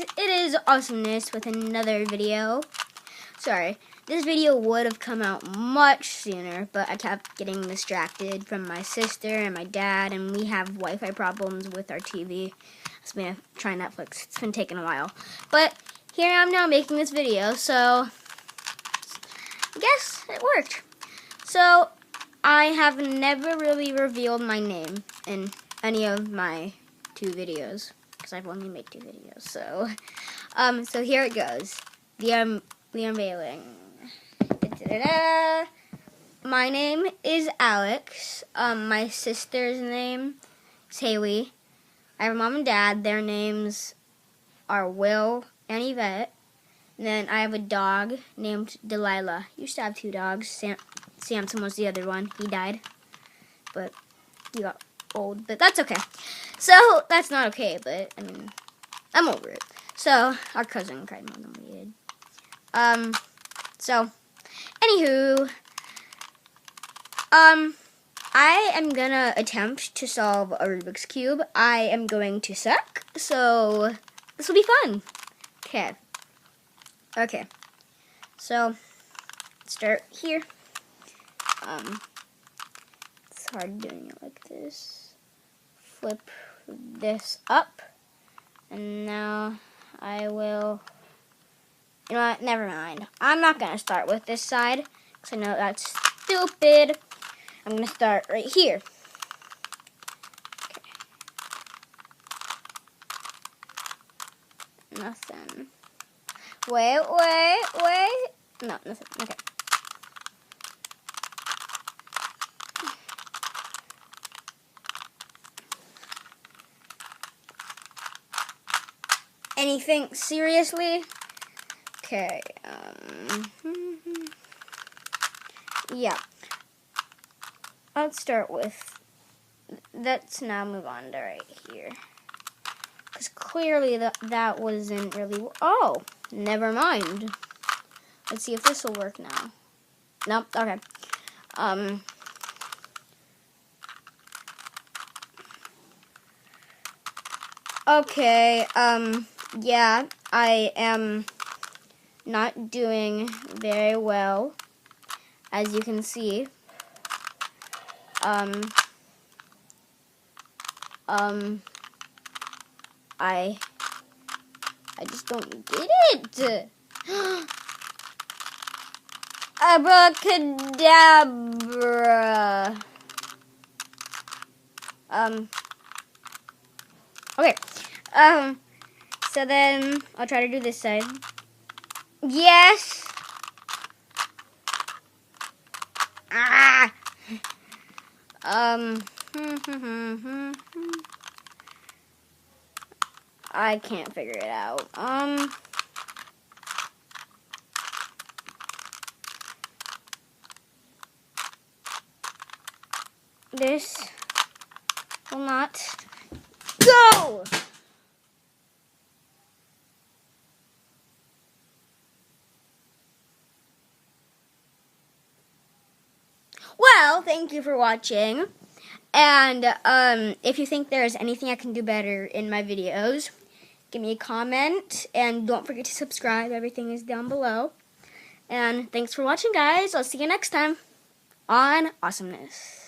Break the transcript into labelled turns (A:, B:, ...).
A: it is Awesomeness with another video. Sorry, this video would have come out much sooner, but I kept getting distracted from my sister and my dad, and we have Wi-Fi problems with our TV. I've been trying Netflix. It's been taking a while. But here I am now making this video, so I guess it worked. So I have never really revealed my name in any of my 2 videos, because I've only made 2 videos. So here it goes. The unveiling. Da-da-da. My name is Alex. My sister's name is Haley. I have a mom and dad. Their names are Will and Yvette. And then I have a dog named Delilah. Used to have 2 dogs. Samson was the other one. He died. But he got old. But that's okay. So, that's not okay, but, I mean, I'm over it. So, our cousin cried more than we did. Anywho, I am gonna attempt to solve a Rubik's Cube. I am going to suck, so this will be fun. Okay, so, start here. It's hard doing it like this. Flip this up, and now I will, you know what, never mind. I'm not going to start with this side, because I know that's stupid. I'm going to start right here. Okay. Nothing. Wait. No, nothing. Okay. Anything seriously? Okay, yeah. Let's start with, let's now move on to right here. Because clearly that wasn't really, oh, never mind. Let's see if this will work now. Nope, okay. Okay, yeah, I am not doing very well, as you can see. I just don't get it. Abracadabra. Okay. So then I'll try to do this side. Yes. Ah. I can't figure it out. This will not go. Well, thank you for watching, and if you think there's anything I can do better in my videos, give me a comment, and don't forget to subscribe. Everything is down below, and thanks for watching, guys. I'll see you next time on Awesomeness.